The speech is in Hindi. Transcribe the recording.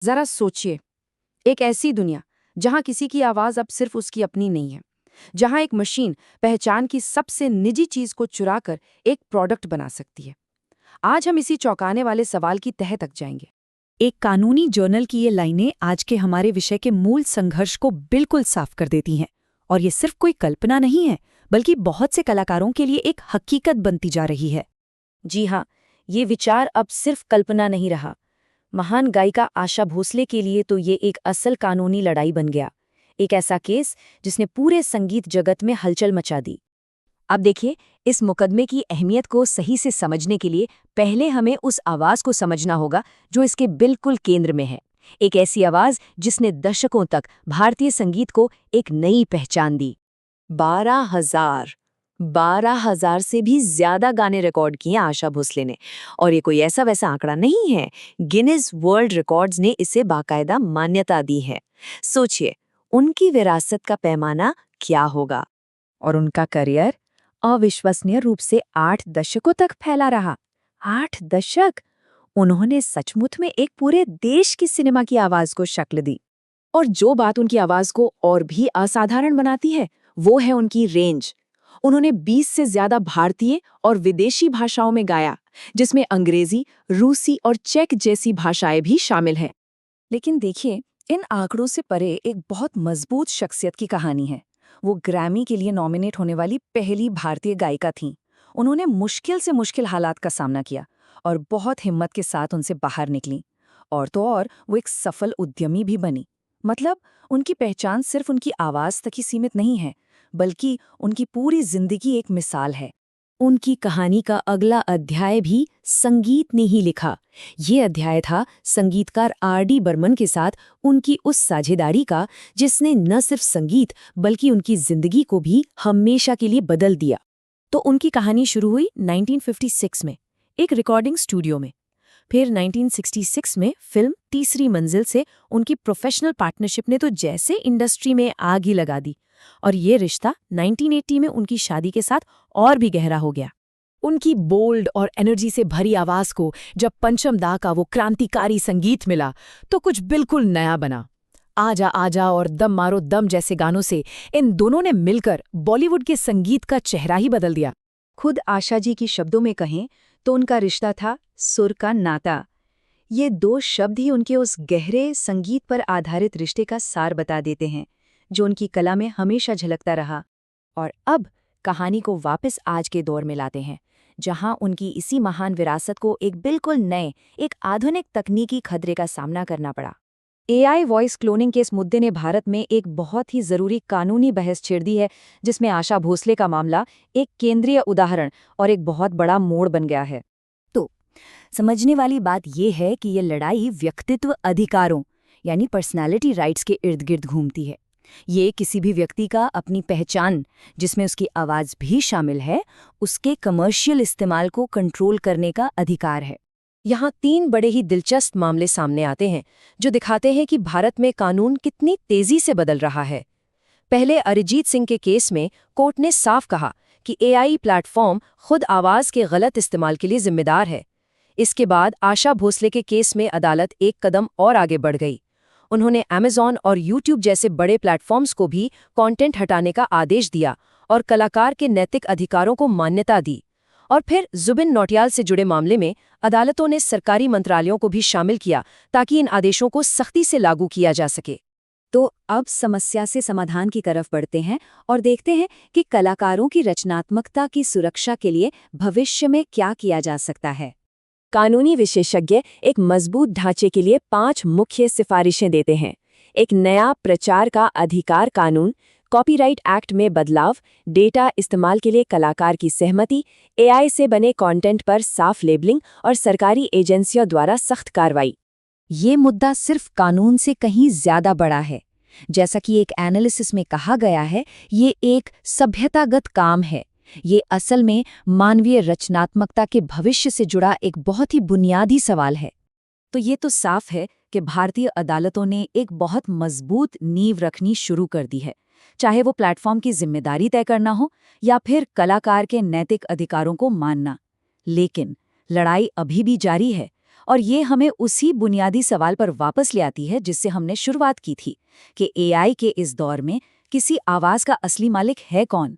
जरा सोचिए, एक ऐसी दुनिया जहां किसी की आवाज अब सिर्फ उसकी अपनी नहीं है, जहां एक मशीन पहचान की सबसे निजी चीज को चुराकर एक प्रोडक्ट बना सकती है। आज हम इसी चौंकाने वाले सवाल की तह तक जाएंगे। एक कानूनी जर्नल की ये लाइनें आज के हमारे विषय के मूल संघर्ष को बिल्कुल साफ कर देती हैं। और ये सिर्फ कोई कल्पना नहीं है, बल्कि बहुत से कलाकारों के लिए एक हकीकत बनती जा रही है। जी हाँ, ये विचार अब सिर्फ कल्पना नहीं रहा। महान गायिका आशा भोसले के लिए तो ये एक असल कानूनी लड़ाई बन गया, एक ऐसा केस जिसने पूरे संगीत जगत में हलचल मचा दी। अब देखिए, इस मुकदमे की अहमियत को सही से समझने के लिए पहले हमें उस आवाज को समझना होगा जो इसके बिल्कुल केंद्र में है। एक ऐसी आवाज जिसने दशकों तक भारतीय संगीत को एक नई पहचान दी। 12,000 से भी ज्यादा गाने रिकॉर्ड किए आशा भोसले ने। और ये कोई ऐसा वैसा आंकड़ा नहीं है, गिनीज वर्ल्ड रिकॉर्ड्स ने इसे बाकायदा मान्यता दी है। सोचिए, उनकी विरासत का पैमाना क्या होगा। और उनका करियर अविश्वसनीय रूप से 8 दशकों तक फैला रहा। 8 दशक! उन्होंने सचमुच में एक पूरे देश की सिनेमा की आवाज को शक्ल दी। और जो बात उनकी आवाज को और भी असाधारण बनाती है, वो है उनकी रेंज। उन्होंने 20 से ज्यादा भारतीय और विदेशी भाषाओं में गाया, जिसमें अंग्रेजी, रूसी और चेक जैसी भाषाएं भी शामिल हैं। लेकिन देखिए, इन आंकड़ों से परे एक बहुत मजबूत शख्सियत की कहानी है। वो ग्रैमी के लिए नॉमिनेट होने वाली पहली भारतीय गायिका थीं। उन्होंने मुश्किल से मुश्किल हालात का सामना किया और बहुत हिम्मत के साथ उनसे बाहर निकली। और तो और वो एक सफल उद्यमी भी बनी। मतलब उनकी पहचान सिर्फ उनकी आवाज तक ही सीमित नहीं है, बल्कि उनकी पूरी जिंदगी एक मिसाल है। उनकी कहानी का अगला अध्याय भी संगीत ने ही लिखा। ये अध्याय था संगीतकार आर.डी. बर्मन के साथ उनकी उस साझेदारी का, जिसने न सिर्फ संगीत बल्कि उनकी जिंदगी को भी हमेशा के लिए बदल दिया। तो उनकी कहानी शुरू हुई 1956 में, एक रिकॉर्डिंग स्टूडियो में। फिर 1966 में फिल्म तीसरी मंजिल से उनकी प्रोफेशनल पार्टनरशिप ने तो जैसे इंडस्ट्री में आग ही लगा दी। और ये रिश्ता 1980 में उनकी शादी के साथ और भी गहरा हो गया। उनकी बोल्ड और एनर्जी से भरी आवाज को जब पंचम दा का वो क्रांतिकारी संगीत मिला, तो कुछ बिल्कुल नया बना। आजा आजा और दम मारो दम जैसे गानों से इन दोनों ने मिलकर बॉलीवुड के संगीत का चेहरा ही बदल दिया। खुद आशा जी की शब्दों में कहें तो उनका रिश्ता था सुर का नाता। ये 2 शब्द ही उनके उस गहरे संगीत पर आधारित रिश्ते का सार बता देते हैं, जो उनकी कला में हमेशा झलकता रहा। और अब कहानी को वापस आज के दौर में लाते हैं, जहां उनकी इसी महान विरासत को एक बिल्कुल नए, एक आधुनिक तकनीकी खतरे का सामना करना पड़ा। एआई वॉइस क्लोनिंग के इस मुद्दे ने भारत में एक बहुत ही जरूरी कानूनी बहस छेड़ दी है, जिसमें आशा भोसले का मामला एक केंद्रीय उदाहरण और एक बहुत बड़ा मोड़ बन गया है। तो समझने वाली बात यह है कि ये लड़ाई व्यक्तित्व अधिकारों यानी पर्सनालिटी राइट्स के इर्द गिर्द घूमती है। ये किसी भी व्यक्ति का अपनी पहचान, जिसमें उसकी आवाज भी शामिल है, उसके कमर्शियल इस्तेमाल को कंट्रोल करने का अधिकार है। यहाँ 3 बड़े ही दिलचस्प मामले सामने आते हैं, जो दिखाते हैं कि भारत में कानून कितनी तेजी से बदल रहा है। पहले अरिजीत सिंह के केस में कोर्ट ने साफ कहा कि एआई प्लेटफॉर्म खुद आवाज के गलत इस्तेमाल के लिए जिम्मेदार है। इसके बाद आशा भोसले के केस में अदालत एक कदम और आगे बढ़ गई। उन्होंने अमेज़न और यूट्यूब जैसे बड़े प्लेटफॉर्म्स को भी कंटेंट हटाने का आदेश दिया और कलाकार के नैतिक अधिकारों को मान्यता दी। और फिर जुबिन नौटियाल से जुड़े मामले में अदालतों ने सरकारी मंत्रालयों को भी शामिल किया, ताकि इन आदेशों को सख्ती से लागू किया जा सके। तो अब समस्या से समाधान की तरफ बढ़ते हैं और देखते हैं कि कलाकारों की रचनात्मकता की सुरक्षा के लिए भविष्य में क्या किया जा सकता है। कानूनी विशेषज्ञ एक मजबूत ढांचे के लिए 5 मुख्य सिफारिशें देते हैं। एक नया प्रचार का अधिकार कानून, कॉपीराइट एक्ट में बदलाव, डेटा इस्तेमाल के लिए कलाकार की सहमति, एआई से बने कंटेंट पर साफ लेबलिंग और सरकारी एजेंसियों द्वारा सख्त कार्रवाई। ये मुद्दा सिर्फ कानून से कहीं ज्यादा बड़ा है। जैसा कि एक एनालिसिस में कहा गया है, ये एक सभ्यतागत काम है। ये असल में मानवीय रचनात्मकता के भविष्य से जुड़ा एक बहुत ही बुनियादी सवाल है। तो ये तो साफ है कि भारतीय अदालतों ने एक बहुत मजबूत नींव रखनी शुरू कर दी है, चाहे वो प्लेटफॉर्म की जिम्मेदारी तय करना हो या फिर कलाकार के नैतिक अधिकारों को मानना। लेकिन लड़ाई अभी भी जारी है और ये हमें उसी बुनियादी सवाल पर वापस ले आती है जिससे हमने शुरुआत की थी कि एआई के इस दौर में किसी आवाज का असली मालिक है कौन।